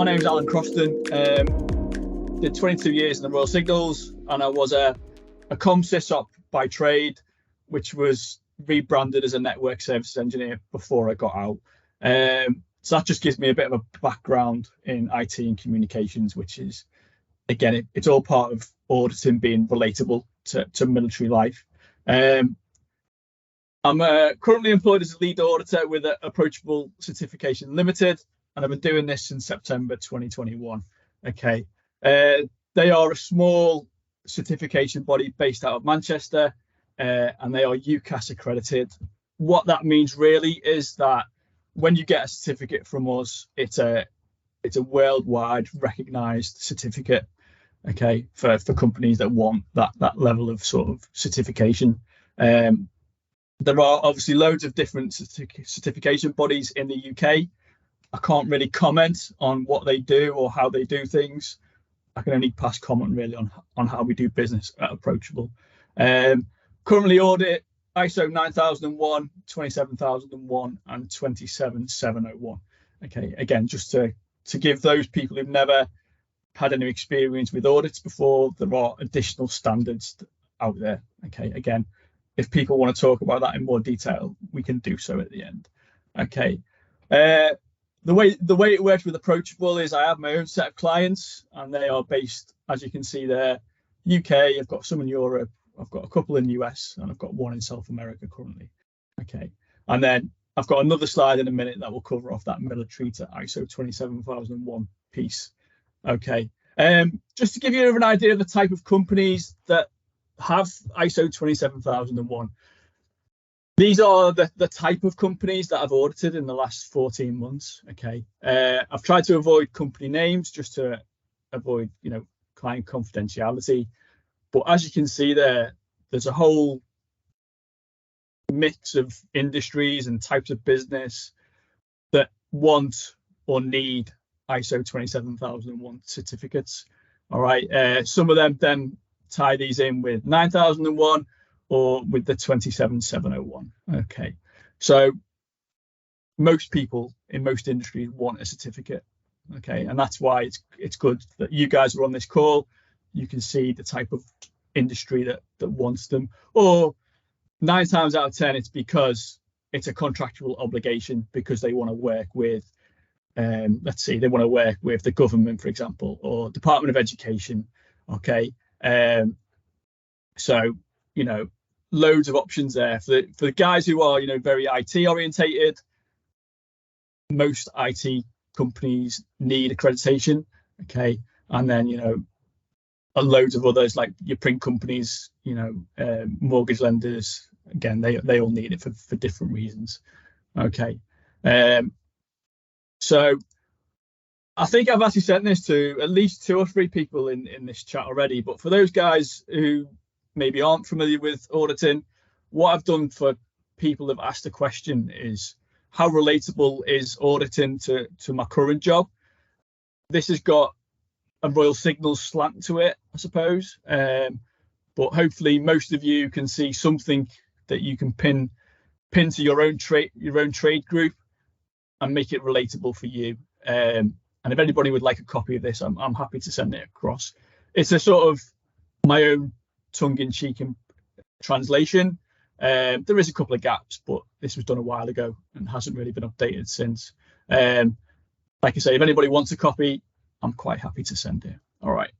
name is Alan Crofton. Did 22 years in the Royal Signals, and I was a ComSysOp by trade, which was rebranded as a network services engineer before I got out. So that just gives me a bit of a background in IT and communications, which is, again, it's all part of auditing being relatable to military life. I'm currently employed as a lead auditor with Approachable Certification Limited, and I've been doing this since September 2021. Okay, they are a small certification body based out of Manchester, and they are UCAS accredited. What that means really is that when you get a certificate from us, it's a worldwide recognised certificate. Okay, for companies that want that level of sort of certification. There are obviously loads of different certification bodies in the UK. I can't really comment on what they do or how they do things. I can only pass comment really on how we do business at Approachable. Currently audit ISO 9001, 27001 and 27701. Okay, again, just to give those people who've never had any experience with audits before, there are additional standards out there. Okay, again, if people want to talk about that in more detail, we can do so at the end. Okay, the way it works with Approachable is I have my own set of clients, and they are based, as you can see there, UK. I've got some in Europe, I've got a couple in the US, and I've got one in South America currently. Okay, and then I've got another slide in a minute that will cover off that military to ISO 27001 piece. Okay, just to give you an idea of the type of companies that have ISO 27001. These are the type of companies that I've audited in the last 14 months. Okay, I've tried to avoid company names just to avoid, client confidentiality. But as you can see there's a whole mix of industries and types of business that want or need ISO 27001 certificates. All right, some of them then tie these in with 9001 or with the 27701. Okay, so most people in most industries want a certificate. Okay, and that's why it's good that you guys are on this call. You can see the type of industry that wants them, or 9 times out of 10 it's because it's a contractual obligation, because they want to work with let's see, they want to work with the government, for example, or Department of Education. Okay, so loads of options there for the guys who are very IT orientated. Most IT companies need accreditation. Okay, and then loads of others like your print companies, mortgage lenders, again, they all need it for different reasons. Okay, so I think I've actually sent this to at least 2 or 3 people in this chat already, but for those guys who maybe aren't familiar with auditing, what I've done for people who've asked the question is, how relatable is auditing to my current job? This has got a Royal Signals slant to it, I suppose, but hopefully most of you can see something that you can pin to your own trade group and make it relatable for you. And if anybody would like a copy of this, I'm happy to send it across. It's a sort of my own tongue-in-cheek translation. There is a couple of gaps, but this was done a while ago and hasn't really been updated since. Like I say, if anybody wants a copy, I'm quite happy to send it. All right.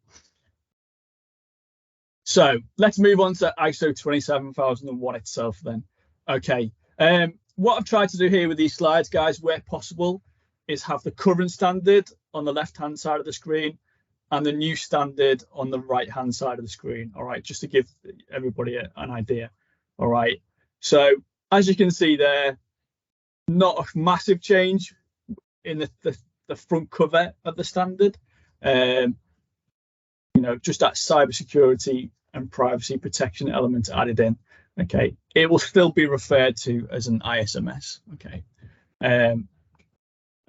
So let's move on to ISO 27001 itself then. Okay. What I've tried to do here with these slides, guys, where possible, is have the current standard on the left-hand side of the screen and the new standard on the right-hand side of the screen. All right, just to give everybody an idea. All right, so as you can see there, not a massive change in the front cover of the standard. Just that cybersecurity and privacy protection element added in. Okay, it will still be referred to as an ISMS. Okay, and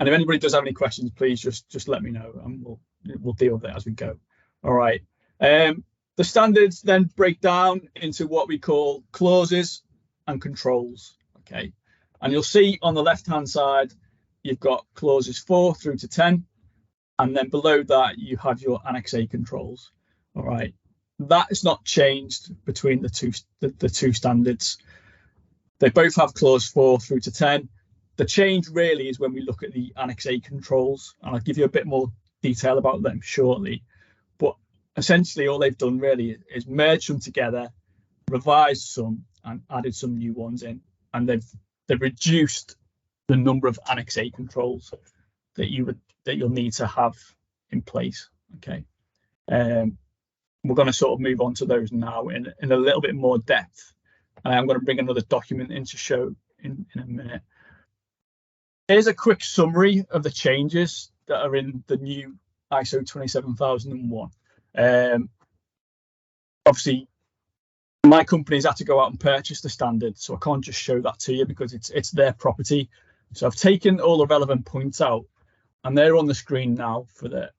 if anybody does have any questions, please just let me know, and we'll deal with it as we go. All right. The standards then break down into what we call clauses and controls. Okay, and you'll see on the left hand side you've got clauses 4 through to 10, And then below that, you have your Annex A controls. All right. That is not changed between the two standards. They both have clause 4 through to 10. The change really is when we look at the Annex A controls, and I'll give you a bit more detail about them shortly. But essentially, all they've done really is merged them together, revised some, and added some new ones in, and they've reduced the number of Annex A controls that you'll need to have in place. Okay, we're going to sort of move on to those now in a little bit more depth, and I'm going to bring another document in to show in a minute. Here's a quick summary of the changes that are in the new ISO 27001. Obviously, my company's had to go out and purchase the standard, so I can't just show that to you because it's their property. So I've taken all the relevant points out, and they're on the screen now for the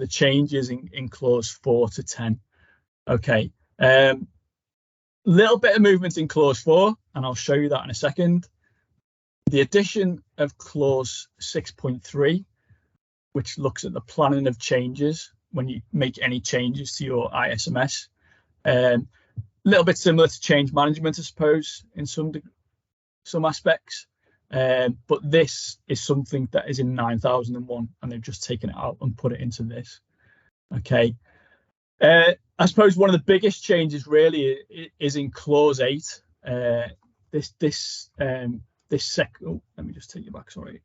changes in clause 4 to 10. Okay, little bit of movement in clause 4, and I'll show you that in a second. The addition of clause 6.3, which looks at the planning of changes when you make any changes to your ISMS. A little bit similar to change management, I suppose, in some aspects. But this is something that is in 9001, and they've just taken it out and put it into this. Okay. I suppose one of the biggest changes really is in clause 8. Let me just take you back, sorry.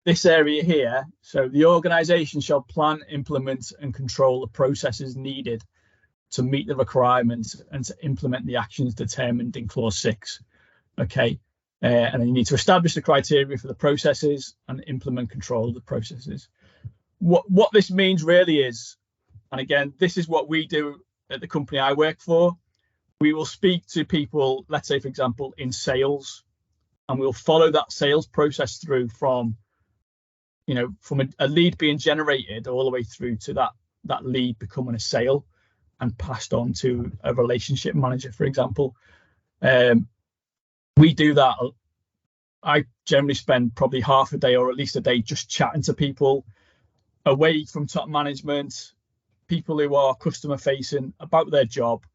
This area here, so the organisation shall plan, implement and control the processes needed to meet the requirements and to implement the actions determined in clause 6. Okay, and then you need to establish the criteria for the processes and implement control of the processes. What this means really is, and again, this is what we do at the company I work for. We will speak to people, let's say, for example, in sales, and we'll follow that sales process through from a lead being generated all the way through to that lead becoming a sale and passed on to a relationship manager, for example. We do that. I generally spend probably half a day or at least a day just chatting to people away from top management, people who are customer facing, about their job,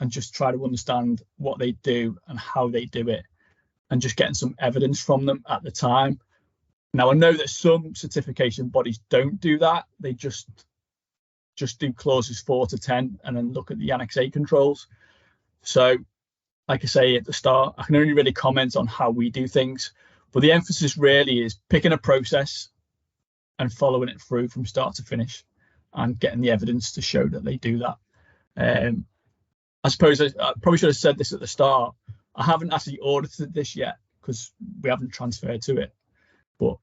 and just try to understand what they do and how they do it, and just getting some evidence from them at the time. Now, I know that some certification bodies don't do that. They just do clauses 4 to 10 and then look at the Annex A controls. So, like I say at the start, I can only really comment on how we do things, but the emphasis really is picking a process and following it through from start to finish and getting the evidence to show that they do that. I suppose I probably should have said this at the start. I haven't actually audited this yet because we haven't transferred to it, but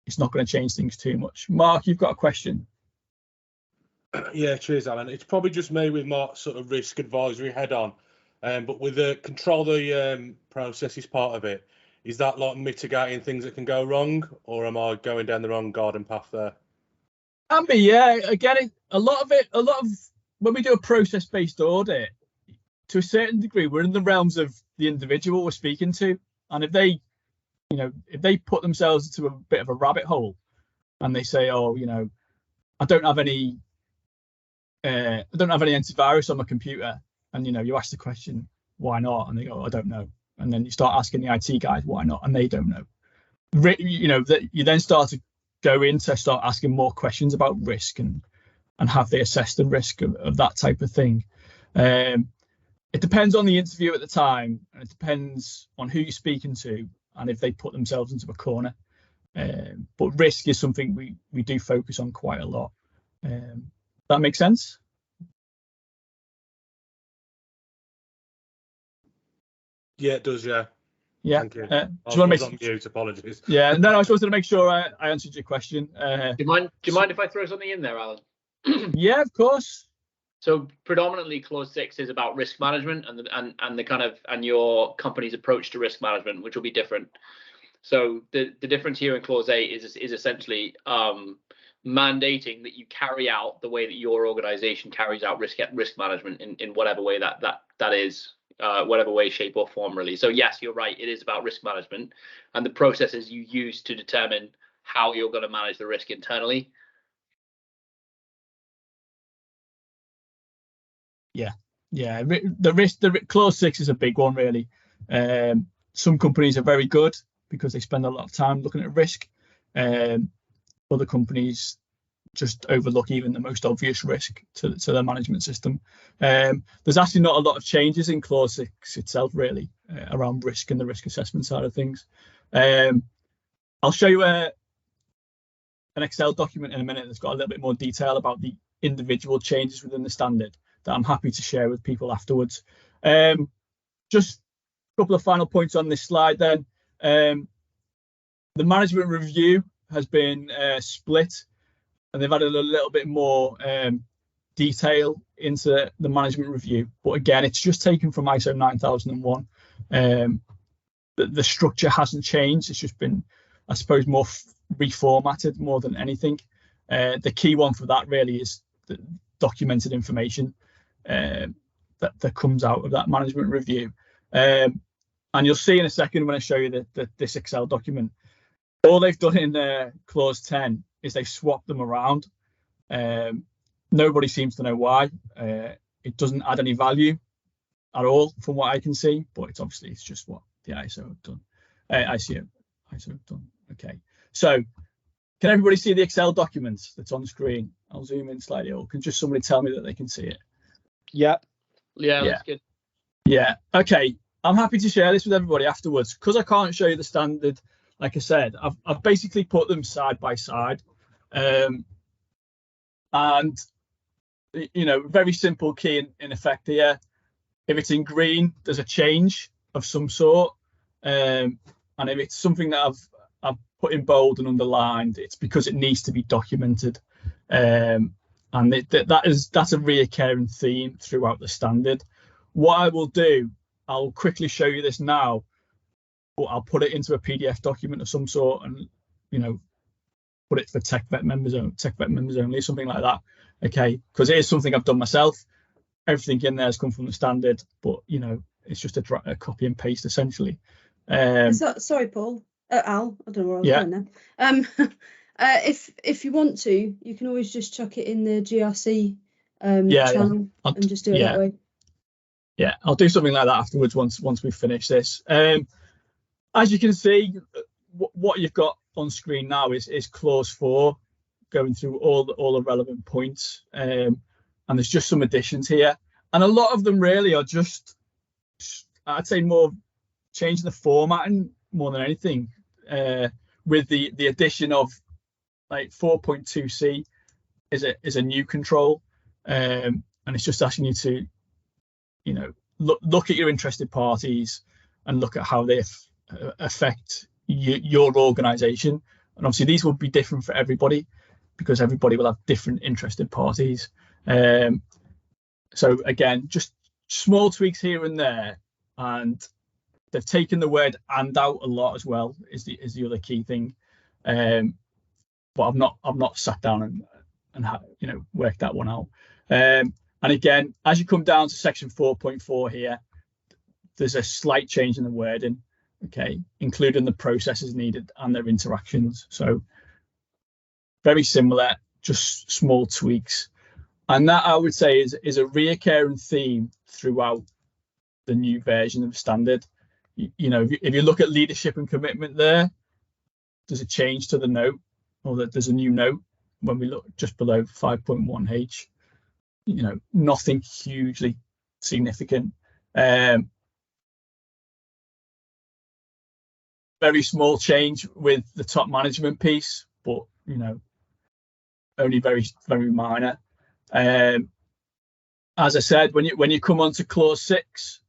it's not going to change things too much. Mark, you've got a question. Yeah, cheers, Alan. It's probably just me with my sort of risk advisory head on, but with the control the processes part of it, is that like mitigating things that can go wrong, or am I going down the wrong garden path there? Can be, yeah. Again, a lot of when we do a process-based audit, to a certain degree, we're in the realms of the individual we're speaking to, and if they put themselves into a bit of a rabbit hole, and they say, "Oh, I don't have any antivirus on my computer," and you ask the question, "Why not?" and they go, "I don't know," and then you start asking the IT guys, "Why not?" and they don't know. You then start to go in to start asking more questions about risk and have they assessed the risk of that type of thing. It depends on the interview at the time, and it depends on who you're speaking to and if they put themselves into a corner. But risk is something we do focus on quite a lot. That makes sense? Yeah, it does, yeah. Yeah. Thank you. I was on mute, apologies. Yeah, no, I just wanted to make sure I answered your question. Do you mind if I throw something in there, Alan? Yeah, of course. So predominantly clause 6 is about risk management and your company's approach to risk management, which will be different. So the difference here in clause 8 is essentially mandating that you carry out the way that your organization carries out risk management in whatever way that is, whatever way, shape or form, really. So yes, you're right, it is about risk management and the processes you use to determine how you're going to manage the risk internally. Yeah, the clause 6 is a big one, really. Some companies are very good because they spend a lot of time looking at risk. Other companies just overlook even the most obvious risk to their management system. There's actually not a lot of changes in clause 6 itself, really, around risk and the risk assessment side of things. I'll show you an Excel document in a minute that's got a little bit more detail about the individual changes within the standard that I'm happy to share with people afterwards. Just a couple of final points on this slide then. The management review has been split, and they've added a little bit more detail into the management review. But again, it's just taken from ISO 9001. The structure hasn't changed. It's just been, I suppose, more reformatted more than anything. The key one for that really is the documented information that comes out of that management review. And you'll see in a second when I show you this Excel document, all they've done in clause 10 is they've swapped them around. Nobody seems to know why. It doesn't add any value at all from what I can see, but it's just what the ISO have done. ISO have done. Okay, so can everybody see the Excel document that's on screen? I'll zoom in slightly, or can just somebody tell me that they can see it? Yeah, that's good. Yeah, okay. I'm happy to share this with everybody afterwards because I can't show you the standard. Like I said, I've basically put them side by side, and very simple key in effect here. If it's in green, there's a change of some sort, and if it's something that I've put in bold and underlined, it's because it needs to be documented, and that's a recurring theme throughout the standard. What I will do, I'll quickly show you this now, but I'll put it into a PDF document of some sort, and put it for TechVet members only, something like that. Okay, because it is something I've done myself. Everything in there has come from the standard, but it's just a copy and paste essentially. Sorry, Paul. Al, I don't know where I was going now. If you want to, you can always just chuck it in the GRC channel and just do it that way. Yeah, I'll do something like that afterwards once we finish this. As you can see, what you've got on screen now is clause 4, going through all the relevant points, and there's just some additions here, and a lot of them really are just, I'd say, more changing the formatting more than anything, with the addition of like 4.2c is a new control, and it's just asking you to look at your interested parties and look at how they affect your organization. And obviously these will be different for everybody because everybody will have different interested parties. So again, just small tweaks here and there, and they've taken the word "and" out a lot as well, is the other key thing. But I've not sat down and worked that one out. And again, as you come down to section 4.4 here, there's a slight change in the wording, okay, including the processes needed and their interactions. So very similar, just small tweaks. And that, I would say, is a reoccurring theme throughout the new version of the standard. If you look at leadership and commitment there's a change to the note, or that there's a new note when we look just below 5.1H. Nothing hugely significant. Very small change with the top management piece, but only very, very minor. As I said, when you come on to clause 6,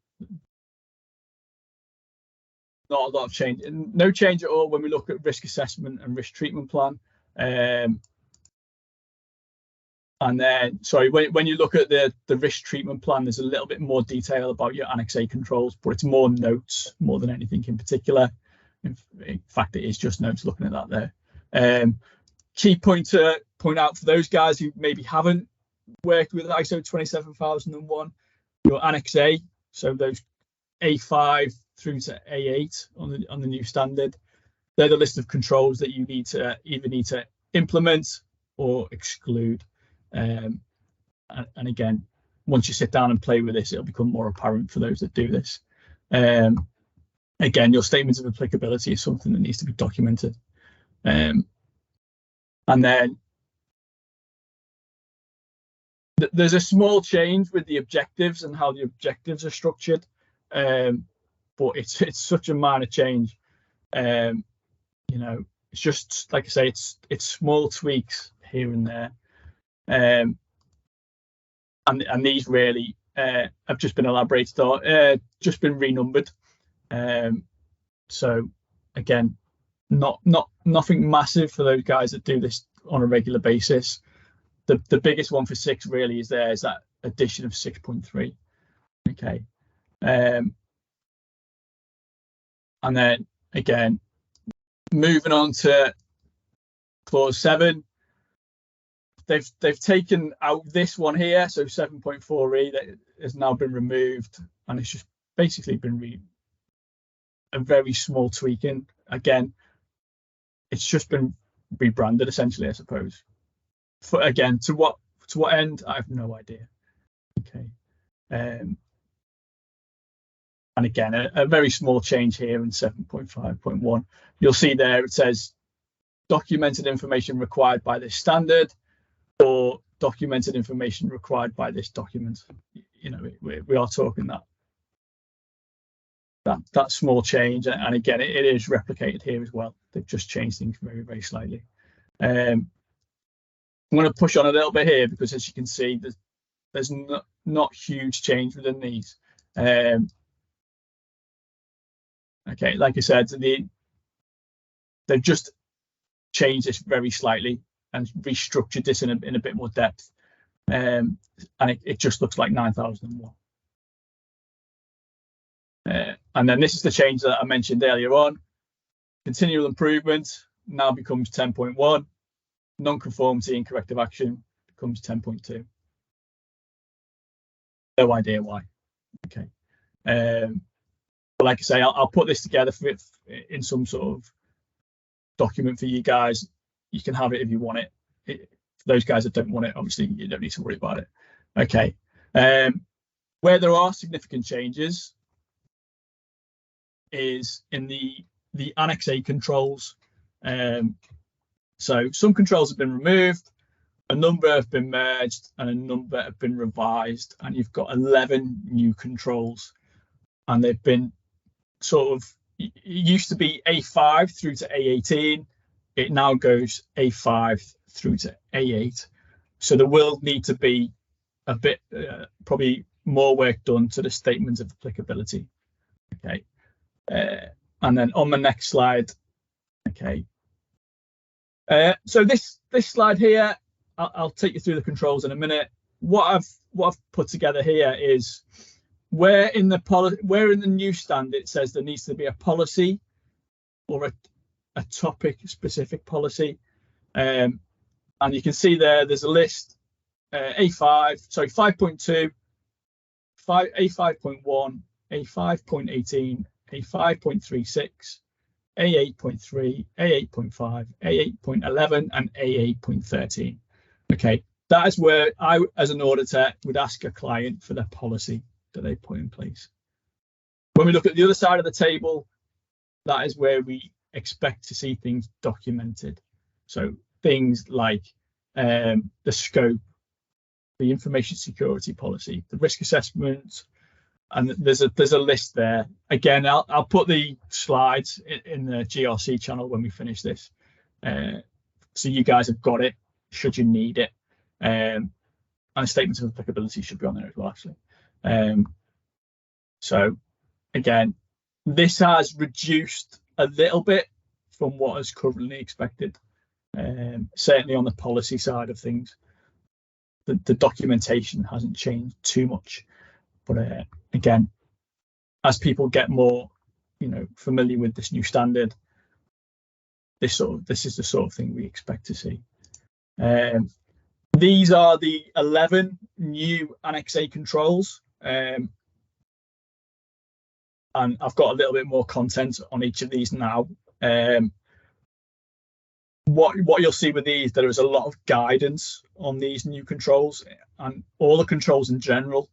not a lot of change. No change at all when we look at risk assessment and risk treatment plan. And then, sorry, when you look at the risk treatment plan, there's a little bit more detail about your Annex A controls, but it's more notes more than anything in particular. In fact, it is just notes looking at that there. Key point to point out for those guys who maybe haven't worked with ISO 27001, your Annex A, so those A5 through to A8 on the new standard, they're the list of controls that you need to either implement or exclude. And again, once you sit down and play with this, it'll become more apparent for those that do this. Again, your statements of applicability is something that needs to be documented. And then there's a small change with the objectives and how the objectives are structured, but it's such a minor change. You know, it's just like I say, it's small tweaks here and there, and these really have just been elaborated or just been renumbered. So again, nothing massive for those guys that do this on a regular basis. The biggest one for 6 really is that addition of 6.3. Okay, and then again, moving on to clause 7, they've taken out this one here, so 7.4e that has now been removed, and it's just basically been a very small tweaking. Again, it's just been rebranded essentially, I suppose. For again, to what end, I have no idea. Okay, and again, a very small change here in 7.5.1. You'll see there it says documented information required by this standard, or documented information required by this document. You know, we are talking that small change, and again, it is replicated here as well. They've just changed things very, very slightly. I'm going to push on a little bit here because, as you can see, there's not huge change within these. Okay, like I said, they've just changed this very slightly and restructured this in a bit more depth, and it just looks like 9001. And then this is the change that I mentioned earlier on. Continual improvement now becomes 10.1. Non-conformity and corrective action becomes 10.2. No idea why. Okay. But like I say, I'll put this together in some sort of document for you guys. You can have it if you want it. For those guys that don't want it, obviously you don't need to worry about it. Okay. Where there are significant changes is in the Annex A controls. So some controls have been removed, a number have been merged, and a number have been revised, and you've got 11 new controls, and they've been sort of, it used to be A5 through to A18, it now goes A5 through to A8. So there will need to be a bit, probably more work done to the statements of applicability. Okay, and then on the next slide, okay. So this slide here, I'll take you through the controls in a minute. What I've put together here is where in the new standard it says there needs to be a policy or a topic specific policy, and you can see there's a list. A5, sorry, 5.2, A5.1, A5.18, A5.36. A8.3, A8.5, A8.11, and A8.13. Okay, that is where I, as an auditor, would ask a client for their policy that they put in place. When we look at the other side of the table, that is where we expect to see things documented. So things like the scope, the information security policy, the risk assessment, and there's a list there. Again, I'll put the slides in the GRC channel when we finish this, so you guys have got it should you need it, and a statement of applicability should be on there as well, actually. So again, this has reduced a little bit from what is currently expected, certainly on the policy side of things. The documentation hasn't changed too much, but again, as people get more, familiar with this new standard, this is the sort of thing we expect to see. These are the 11 new Annex A controls, and I've got a little bit more content on each of these now. what you'll see with these, there is a lot of guidance on these new controls, and all the controls in general.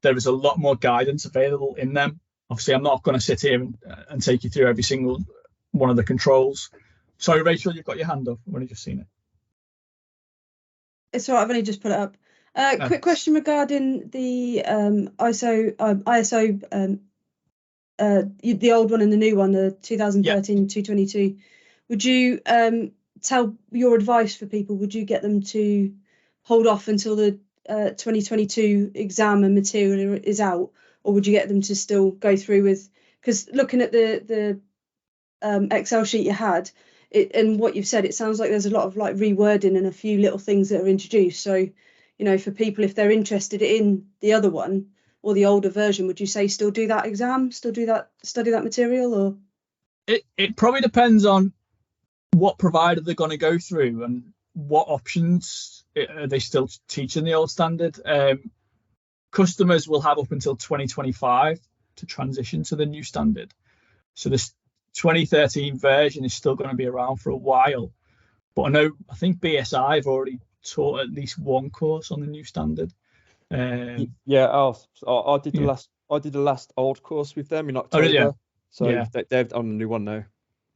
There is a lot more guidance available in them. Obviously, I'm not going to sit here and take you through every single one of the controls. Sorry, Rachel, you've got your hand up. I've only just seen it. It's all right, I've only just put it up. Quick question regarding the ISO, the old one and the new one, the 2013-222. Would you tell your advice for people? Would you get them to hold off until the 2022 exam and material is out, or would you get them to still go through with? Because looking at the Excel sheet you had, and what you've said, it sounds like there's a lot of like rewording and a few little things that are introduced. So, you know, for people, if they're interested in the other one or the older version, would you say still do that exam, study that material, or? It probably depends on what provider they're going to go through and what options are they still teaching the old standard. Customers will have up until 2025 to transition to the new standard. So this 2013 version is still going to be around for a while. But I think BSI have already taught at least one course on the new standard. I did the last old course with them in October. Oh, yeah. So yeah. They've on a new one now.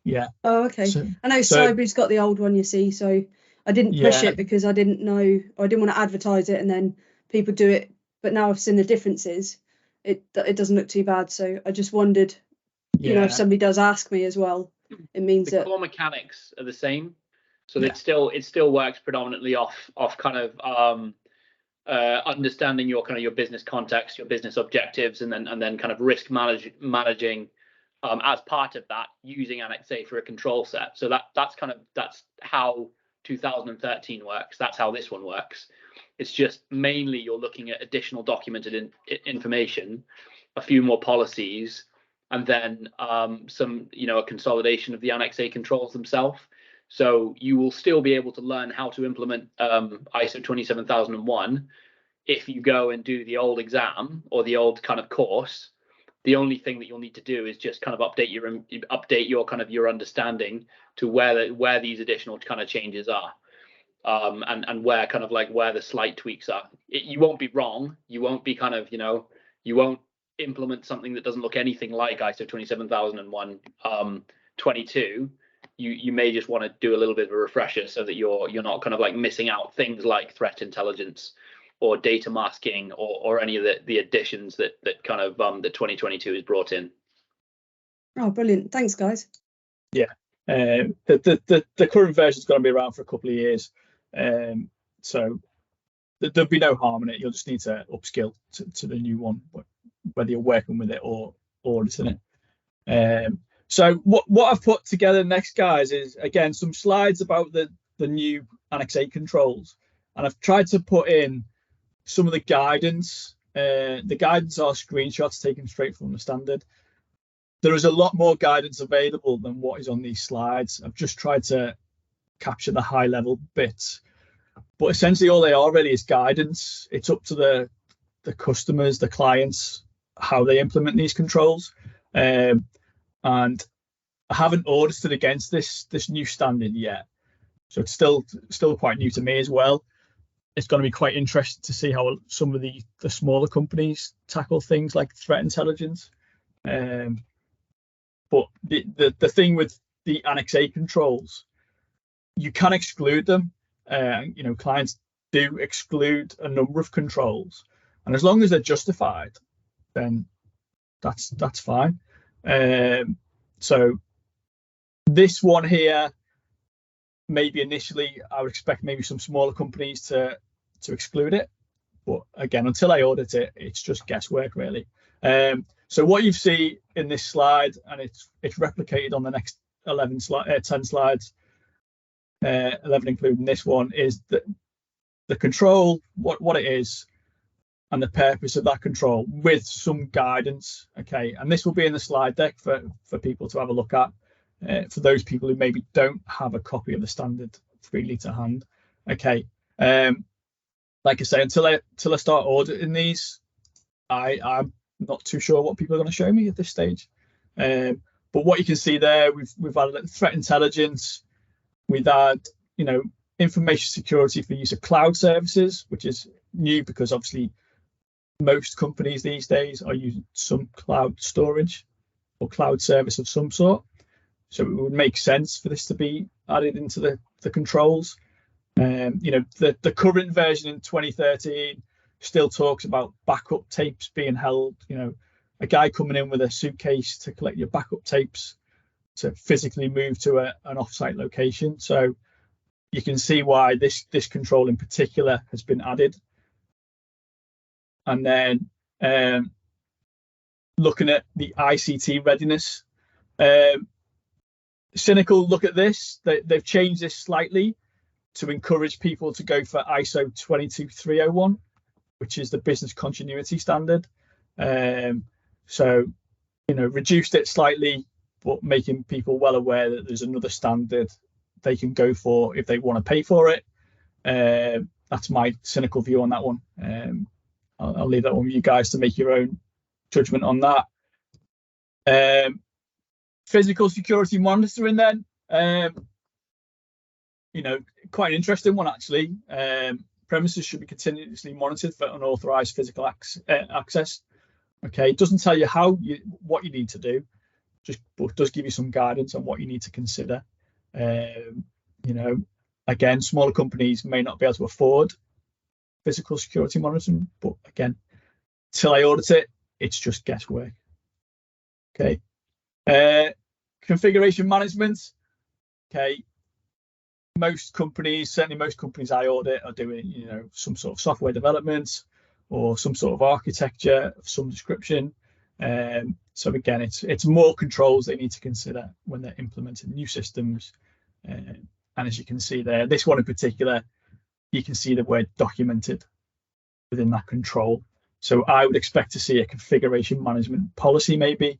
Yeah. Oh, okay. I know Cyber's got the old one, you see, so I didn't push it because I didn't know, or I didn't want to advertise it and then people do it. But now I've seen the differences. It doesn't look too bad. So I just wondered, you know, if somebody does ask me as well, it means the that core mechanics are the same. So it still works predominantly off kind of understanding your business context, your business objectives, and then kind of risk managing as part of that, using Annex A for a control set. So that's how 2013 works. That's how this one works. It's just mainly you're looking at additional documented information, a few more policies, and then some, a consolidation of the Annex A controls themselves. So you will still be able to learn how to implement ISO 27001 if you go and do the old exam or the old kind of course. The only thing that you'll need to do is just kind of update your kind of your understanding to where these additional kind of changes are, and where kind of like where the slight tweaks are. You won't be wrong. You won't be kind of, you won't implement something that doesn't look anything like ISO 27001 22. You may just want to do a little bit of a refresher so that you're not kind of like missing out things like threat intelligence or data masking or any of the additions that kind of the 2022 is brought in. Oh, brilliant. Thanks, guys. Yeah. The current version is going to be around for a couple of years. So there'll be no harm in it. You'll just need to upskill to the new one, whether you're working with it or auditing it. So what I've put together next, guys, is again some slides about the new Annex A controls, and I've tried to put in some of the guidance. The guidance are screenshots taken straight from the standard. There is a lot more guidance available than what is on these slides. I've just tried to capture the high level bits, but essentially all they are really is guidance. It's up to the customers, the clients, how they implement these controls. And I haven't audited against this new standard yet, so it's still quite new to me as well. It's going to be quite interesting to see how some of the smaller companies tackle things like threat intelligence. But the thing with the Annex A controls, you can exclude them. Clients do exclude a number of controls, and as long as they're justified, then that's fine. So this one here, maybe initially I would expect maybe some smaller companies to exclude it, but again, until I audit it, it's just guesswork really. So what you see in this slide, and it's replicated on the next 10 slides, 11 including this one, is the control, what it is, and the purpose of that control with some guidance. Okay, and this will be in the slide deck for people to have a look at, for those people who maybe don't have a copy of the standard freely to hand. Okay, like I say, until I start auditing these, I'm not too sure what people are going to show me at this stage. But what you can see there, we've added threat intelligence, We've had, information security for use of cloud services, which is new because obviously most companies these days are using some cloud storage or cloud service of some sort. So it would make sense for this to be added into the controls. The current version in 2013 still talks about backup tapes being held. A guy coming in with a suitcase to collect your backup tapes to physically move to an offsite location. So you can see why this control in particular has been added. And then looking at the ICT readiness, Cynical look at this. They've changed this slightly to encourage people to go for ISO 22301, which is the business continuity standard. So, reduced it slightly, but making people well aware that there's another standard they can go for if they want to pay for it. That's my cynical view on that one. I'll leave that one with you guys to make your own judgment on that. Physical security monitoring then, quite an interesting one actually. Premises should be continuously monitored for unauthorized physical access. Okay, it doesn't tell you what you need to do, but does give you some guidance on what you need to consider. Again, smaller companies may not be able to afford physical security monitoring, but again, till I audit it, it's just guesswork. Okay. Configuration management. Okay. Certainly most companies I audit are doing, some sort of software development or some sort of architecture of some description. So again, it's more controls they need to consider when they're implementing new systems. And as you can see there, this one in particular, you can see the word documented within that control. So I would expect to see a configuration management policy maybe,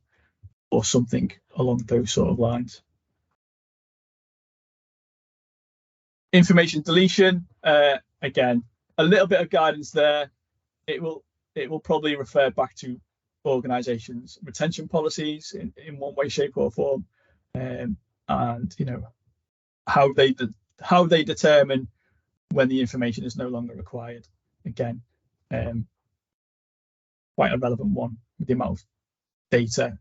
or something along those sort of lines. Information deletion, again, a little bit of guidance there. It will probably refer back to organizations' retention policies in one way, shape, or form, and how they determine when the information is no longer required. Again, quite a relevant one with the amount of data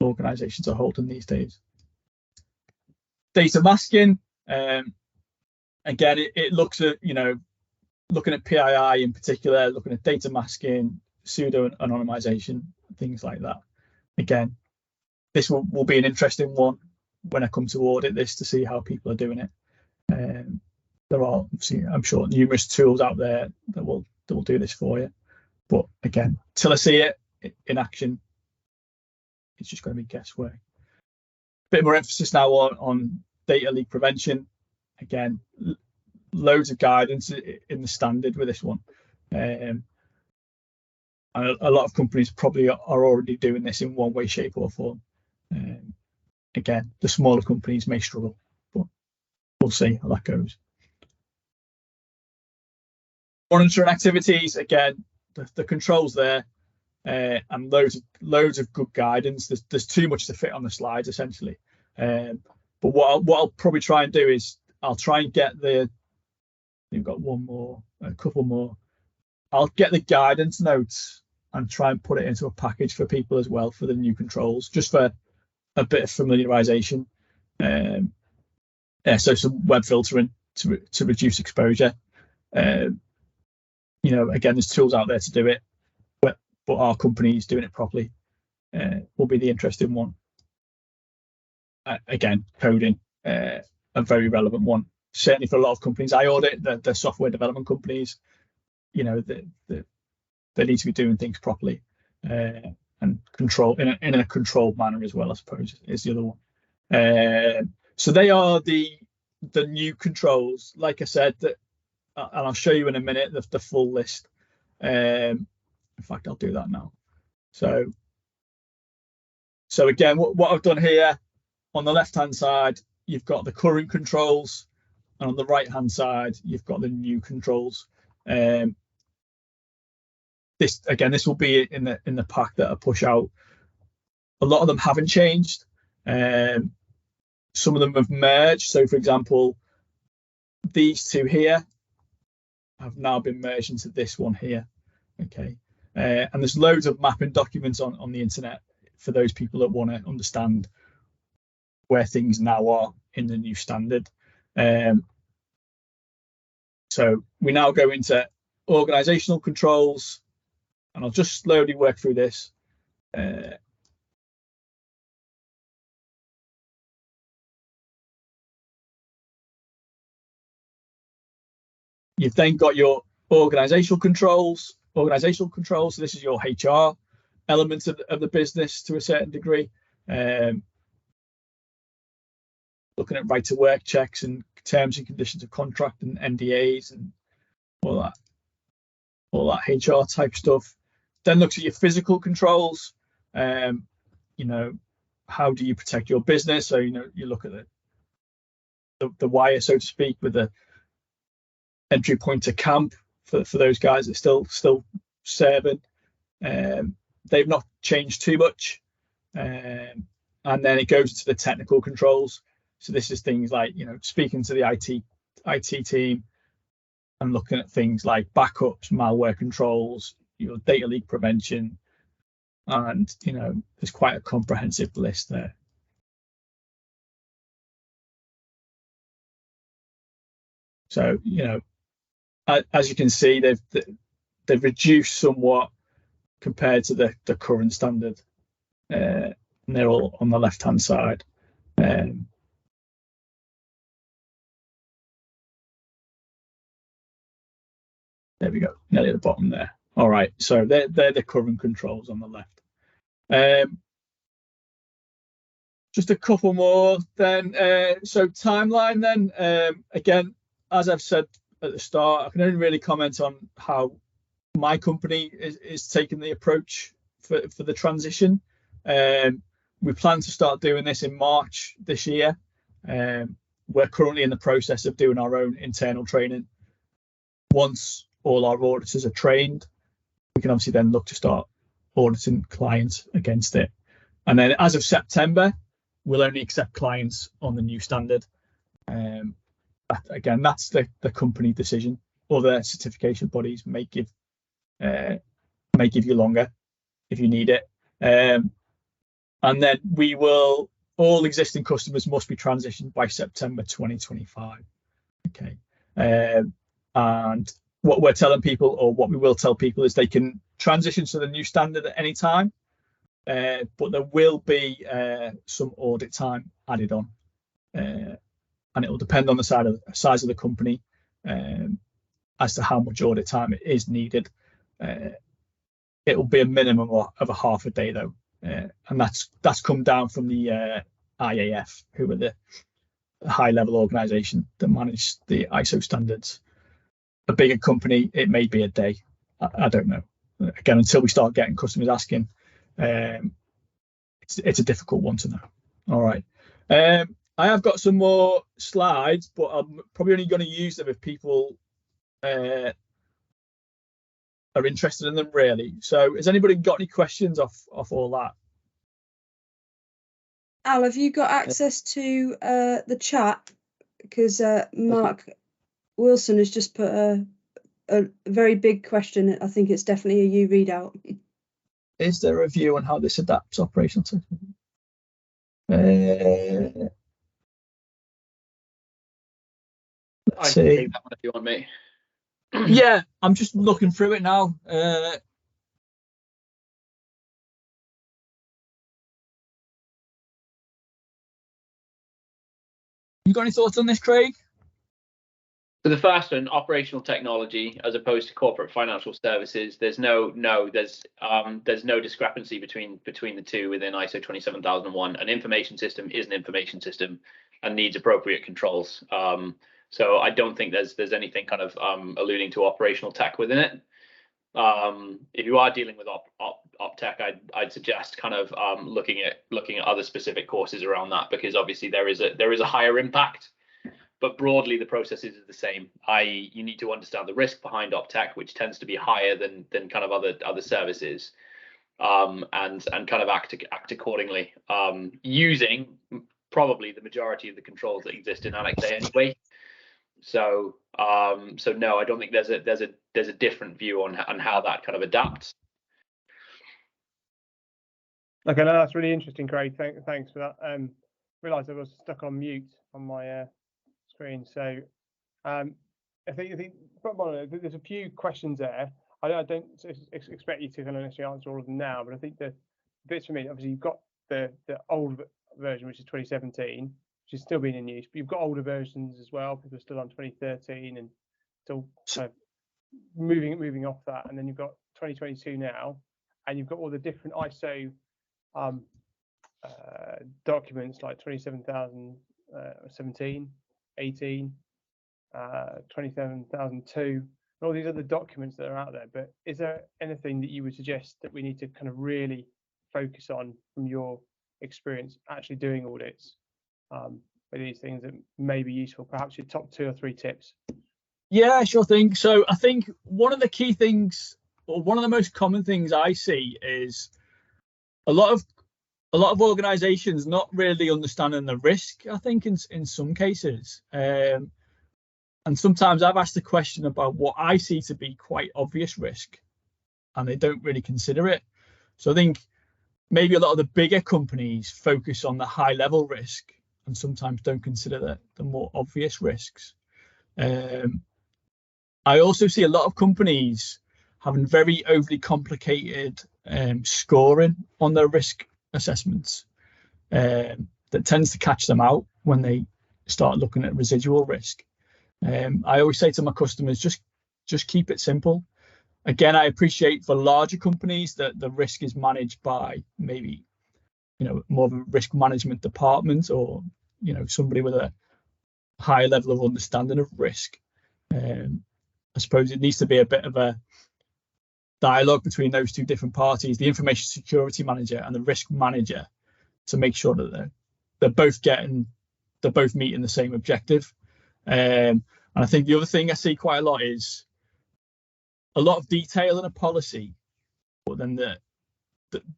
organizations are holding these days. Data masking, again, it looks at, looking at PII in particular, looking at data masking, pseudo anonymization, things like that. Again, this will be an interesting one when I come to audit this to see how people are doing it. There are, I'm sure, numerous tools out there that will do this for you. But again, till I see it in action, it's just going to be guesswork. Bit more emphasis now on data leak prevention. Again, loads of guidance in the standard with this one. And a lot of companies probably are already doing this in one way, shape, or form. Again, the smaller companies may struggle, but we'll see how that goes. Monitoring activities, again, the controls there, and loads of good guidance. There's too much to fit on the slides essentially. But what I'll probably try and do is I'll try and get you've got a couple more. I'll get the guidance notes and try and put it into a package for people as well for the new controls, just for a bit of familiarization. So some web filtering to reduce exposure. Again, there's tools out there to do it, but our company's doing it properly will be the interesting one. Again, coding, a very relevant one. Certainly for a lot of companies I audit, the software development companies, they need to be doing things properly and control in a controlled manner as well, I suppose, is the other one. So they are the new controls. Like I said, and I'll show you in a minute the full list. In fact, I'll do that now. So again, what I've done here, on the left-hand side, you've got the current controls, and on the right-hand side, you've got the new controls. This will be in the pack that I push out. A lot of them haven't changed. some of them have merged. So, for example, these two here have now been merged into this one here. Okay, and there's loads of mapping documents on the internet for those people that want to understand where things now are in the new standard. So we now go into organizational controls, and I'll just slowly work through this. You've then got your organizational controls. So this is your HR elements of the business to a certain degree. Looking at right to work checks and terms and conditions of contract and NDAs and all that HR type stuff. Then looks at your physical controls. You know, how do you protect your business? So, you know, you look at the wire, so to speak, with the entry point to camp for those guys that are still serving. They've not changed too much. And then it goes to the technical controls. So this is things like, you know, speaking to the IT team and looking at things like backups, malware controls, your data leak prevention, and, you know, there's quite a comprehensive list there. So, you know, as you can see, they've reduced somewhat compared to the current standard, and they're all on the left hand side. There we go, nearly at the bottom there. All right, so they're the current controls on the left. Just a couple more then. So timeline then, again, as I've said at the start, I can only really comment on how my company is taking the approach for the transition. We plan to start doing this in March this year. We're currently in the process of doing our own internal training. Once all our auditors are trained, we can obviously then look to start auditing clients against it. And then as of September, we'll only accept clients on the new standard. Again, that's the company decision. Other certification bodies may give you longer if you need it. And then all existing customers must be transitioned by September 2025. Okay. And what we're telling people, or what we will tell people, is they can transition to the new standard at any time, but there will be some audit time added on, and it will depend on the size of the company as to how much audit time it is needed. It will be a minimum of a half a day though, and that's come down from the IAF, who are the high level organization that manage the ISO standards. A bigger company, it may be a day. I don't know. Again, until we start getting customers asking, it's a difficult one to know. All right. I have got some more slides, but I'm probably only going to use them if people are interested in them, really. So has anybody got any questions off all that? Al, have you got access to the chat? Because Mark Wilson has just put a very big question. I think it's definitely a you readout. Is there a view on how this adapts operational technology? I can take that one if you want me. Yeah, I'm just looking through it now. You got any thoughts on this, Craig? For the first one, operational technology as opposed to corporate financial services, there's no discrepancy between the two within ISO 27001. An information system is an information system and needs appropriate controls. So I don't think there's anything kind of alluding to operational tech within it. If you are dealing with op tech, I'd suggest kind of looking at other specific courses around that, because obviously there is a higher impact. But broadly, the processes are the same. I.e., you need to understand the risk behind op tech, which tends to be higher than kind of other services, and kind of act accordingly, using probably the majority of the controls that exist in Annex A anyway. So no, I don't think there's a different view on how that kind of adapts. Okay, no, that's really interesting, Craig. Thanks for that. Realised I was stuck on mute on my screen. So I think there's a few questions there. I don't expect you to kind of necessarily answer all of them now, but I think the bits for me, obviously you've got the old version, which is 2017, which is still being in use, but you've got older versions as well. People are still on 2013 and still kind of moving off that, and then you've got 2022 now, and you've got all the different ISO documents like 27,017, 18, 27,002, and all these other documents that are out there. But is there anything that you would suggest that we need to kind of really focus on from your experience actually doing audits with these things that may be useful? Perhaps your top 2 or 3 tips. Yeah, sure thing. So I think one of the key things, or one of the most common things I see, is a lot of organizations not really understanding the risk, I think, in some cases. And sometimes I've asked a question about what I see to be quite obvious risk, and they don't really consider it. So I think maybe a lot of the bigger companies focus on the high level risk and sometimes don't consider the more obvious risks. I also see a lot of companies having very overly complicated scoring on their risk assessments that tends to catch them out when they start looking at residual risk. I always say to my customers, just keep it simple. Again, I appreciate for larger companies that the risk is managed by maybe, more of a risk management department, or, somebody with a high level of understanding of risk. I suppose it needs to be a bit of a dialogue between those two different parties, the information security manager and the risk manager, to make sure that they're both meeting the same objective. And I think the other thing I see quite a lot is a lot of detail in a policy, but then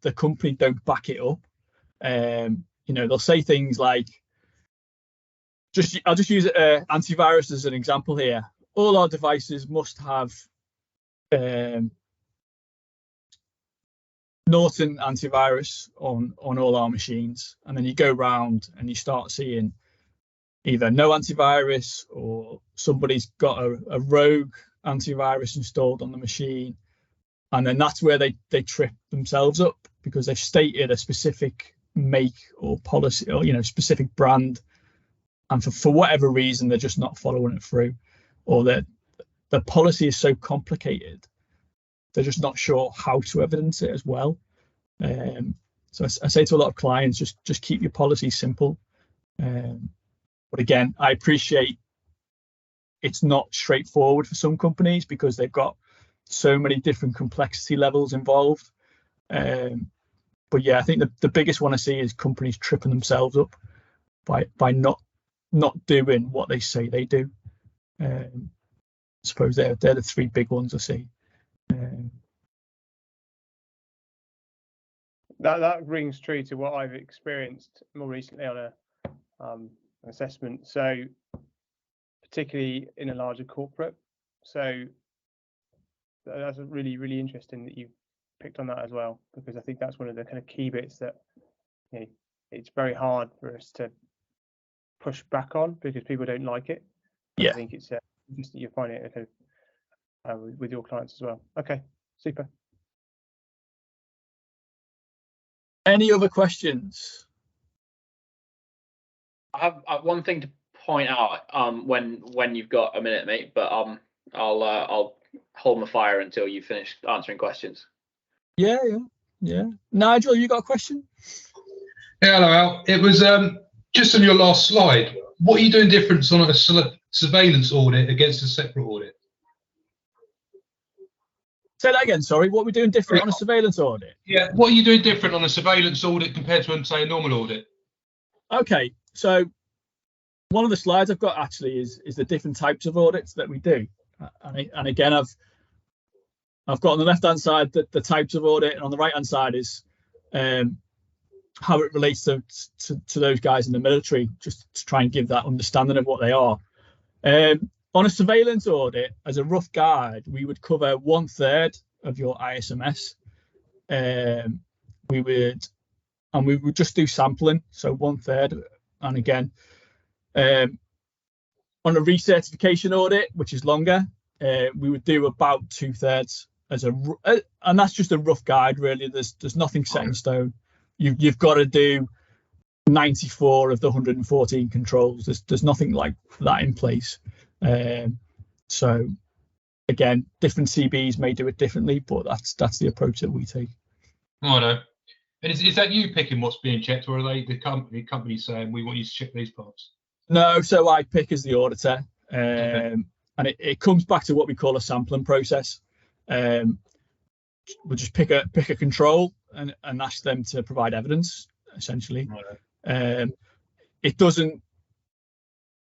the company don't back it up. They'll say things like, I'll just use antivirus as an example here. All our devices must have Norton antivirus on all our machines, and then you go around and you start seeing either no antivirus, or somebody's got a rogue antivirus installed on the machine, and then that's where they trip themselves up, because they've stated a specific make or policy, or specific brand, and for whatever reason they're just not following it through, or that the policy is so complicated they're just not sure how to evidence it as well. So I say to a lot of clients, just keep your policy simple. But again, I appreciate it's not straightforward for some companies because they've got so many different complexity levels involved. But yeah, I think the biggest one I see is companies tripping themselves up by not doing what they say they do. I suppose they're the 3 big ones I see. That rings true to what I've experienced more recently on an assessment. So particularly in a larger corporate. So that's really, really interesting that you've picked on that as well, because I think that's one of the kind of key bits that it's very hard for us to push back on because people don't like it. Yeah. I think it's just that you're finding it kind of, with your clients as well. Okay, super. Any other questions? I have one thing to point out when you've got a minute, mate, but I'll hold my fire until you finish answering questions. Yeah. Nigel, you got a question? Yeah, hello, Al. It was just on your last slide. What are you doing different on a surveillance audit against a separate audit? Say that again, sorry. What are we doing different on a surveillance audit? Yeah, what are you doing different on a surveillance audit compared to, say, a normal audit? Okay, so one of the slides I've got actually is the different types of audits that we do. And again, I've got on the left-hand side the types of audit, and on the right-hand side is how it relates to those guys in the military, just to try and give that understanding of what they are. On a surveillance audit, as a rough guide, we would cover 1/3 of your ISMS. We would just do sampling, so 1/3. And again, on a recertification audit, which is longer, we would do about 2/3 and that's just a rough guide, really. There's nothing set in stone. You've got to do 94 of the 114 controls. There's nothing like that in place. So again, different CBs may do it differently, but that's the approach that we take. Oh, I know. And is that you picking what's being checked, or are they the company saying we want you to check these parts? No, so I pick as the auditor, Okay. and it comes back to what we call a sampling process. We'll just pick a control and ask them to provide evidence, essentially. Right. It doesn't,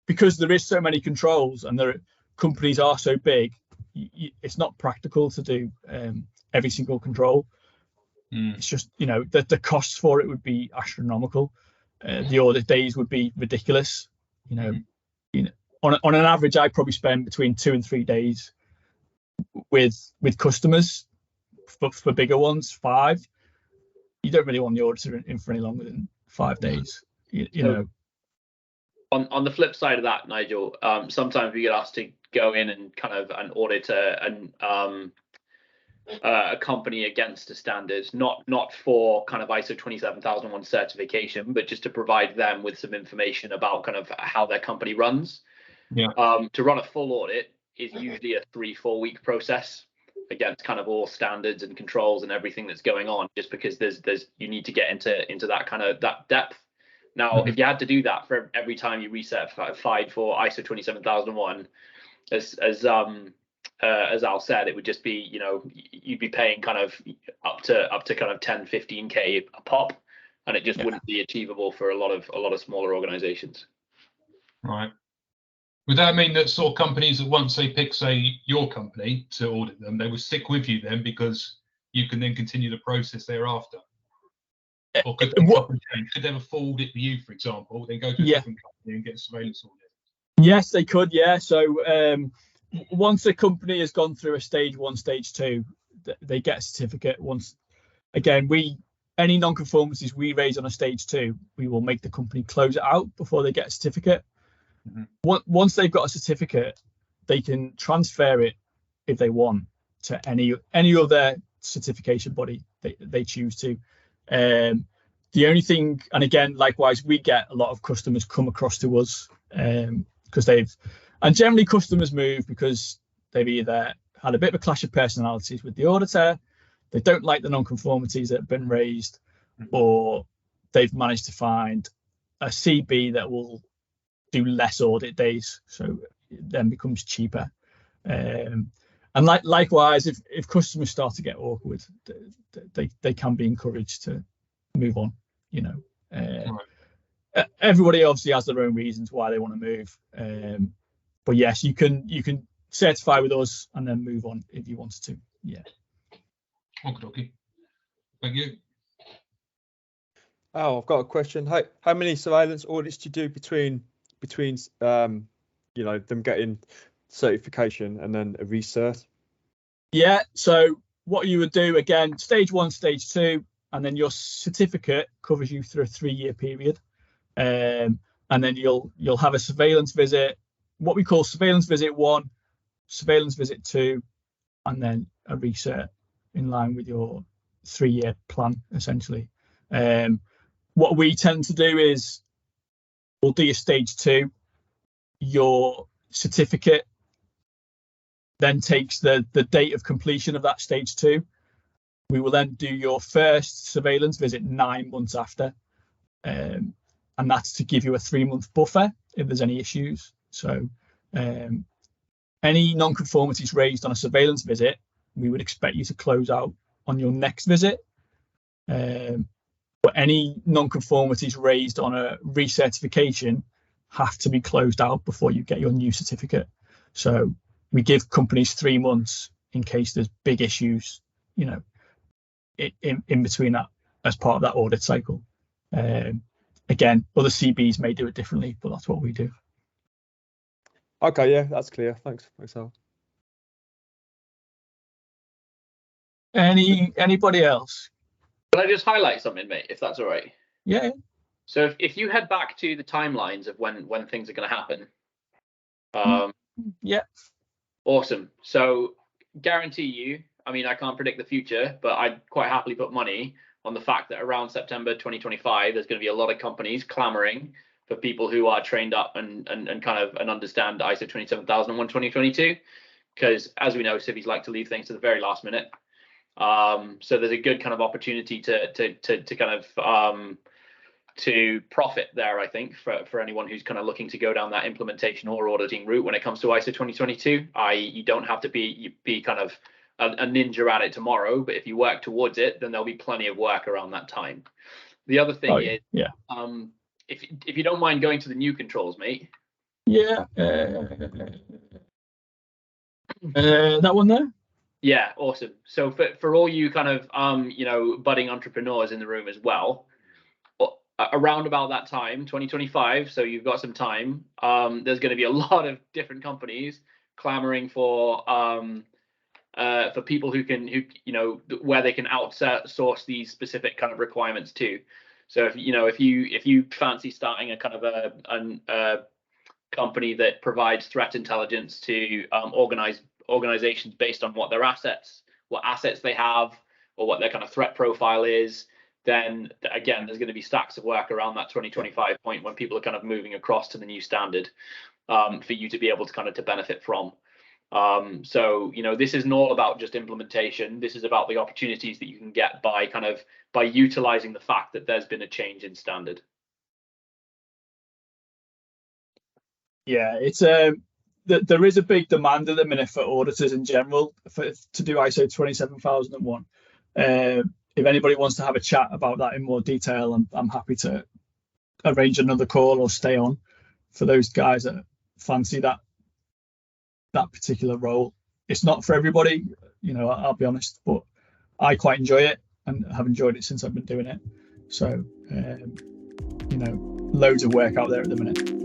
because there is so many controls and companies are so big, it's not practical to do every single control. It's just, the costs for it would be astronomical. The audit days would be ridiculous. On an average, I probably spend between 2 and 3 days with customers. For bigger ones, 5. You don't really want the auditor in for any longer than 5 days. On the flip side of that, Nigel, sometimes we get asked to go in and kind of an audit a company against a standard, not for kind of ISO 27001 certification, but just to provide them with some information about kind of how their company runs. Yeah. To run a full audit is usually a 3-4 week process against kind of all standards and controls and everything that's going on, just because you need to get into that kind of that depth. Now, if you had to do that for every time you recertified for ISO 27001, as Al said, it would just be, you'd be paying kind of up to kind of 10-15K a pop, and it just wouldn't be achievable for a lot of smaller organizations. Right. Would that mean that sort of companies that once they pick, say, your company to audit them, they will stick with you then because you can then continue the process thereafter? Or could they have a full audit for you, for example, then go to a different company and get a surveillance audit? Yes, they could. Yeah. So once a company has gone through a stage 1, stage 2, they get a certificate. Any non-conformities we raise on a stage 2, we will make the company close it out before they get a certificate. Once they've got a certificate, they can transfer it if they want to any other certification body they choose to. The only thing, and again, likewise, we get a lot of customers come across to us because generally customers move because they've either had a bit of a clash of personalities with the auditor, they don't like the non-conformities that have been raised, or they've managed to find a CB that will do less audit days, so it then becomes cheaper. And likewise, if customers start to get awkward, they can be encouraged to move on. Everybody obviously has their own reasons why they want to move, but yes, you can certify with us and then move on if you wanted to. Yeah. Okay. Thank you. Oh, I've got a question. How many surveillance audits do you do between them getting certification and then a recert? Yeah, so what you would do, again, stage 1, stage 2, and then your certificate covers you through a 3-year period, and then you'll have a surveillance visit, what we call surveillance visit 1, surveillance visit 2, and then a recert in line with your 3-year plan, essentially. What we tend to do is we'll do your stage 2, your certificate then takes the date of completion of that stage 2. We will then do your first surveillance visit 9 months after, and that's to give you a 3-month buffer if there's any issues. So any non-conformities raised on a surveillance visit, we would expect you to close out on your next visit. But any non-conformities raised on a recertification have to be closed out before you get your new certificate. So we give companies 3 months in case there's big issues, in between that as part of that audit cycle. Again, other CBs may do it differently, but that's what we do. Okay, yeah, that's clear. Thanks, Al. Anybody else? Can I just highlight something, mate, if that's all right? Yeah. So if you head back to the timelines of when things are going to happen. Yeah. Awesome. So guarantee you, I mean, I can't predict the future, but I'd quite happily put money on the fact that around September 2025, there's going to be a lot of companies clamoring for people who are trained up and understand ISO 27001 2022, because as we know, civvies like to leave things to the very last minute. So there's a good kind of opportunity to profit there, I think, for anyone who's kind of looking to go down that implementation or auditing route when it comes to ISO 2022. You don't have to be kind of a ninja at it tomorrow, but if you work towards it, then there'll be plenty of work around that time. The other thing is, if you don't mind going to the new controls, mate. Yeah. That one there. Yeah, awesome. So for all you kind of budding entrepreneurs in the room as well, around about that time, 2025, so you've got some time, there's going to be a lot of different companies clamoring for people who where they can outsource these specific kind of requirements too. So if you fancy starting a kind of a company that provides threat intelligence to organizations based on what assets they have, or what their kind of threat profile is, then again, there's going to be stacks of work around that 2025 point when people are kind of moving across to the new standard, for you to be able to kind of to benefit from. So this isn't all about just implementation. This is about the opportunities that you can get by utilizing the fact that there's been a change in standard. Yeah, it's there is a big demand at the minute for auditors in general to do ISO 27001. If anybody wants to have a chat about that in more detail, I'm happy to arrange another call or stay on for those guys that fancy that particular role. It's not for everybody, I'll be honest, but I quite enjoy it and have enjoyed it since I've been doing it. So, loads of work out there at the minute.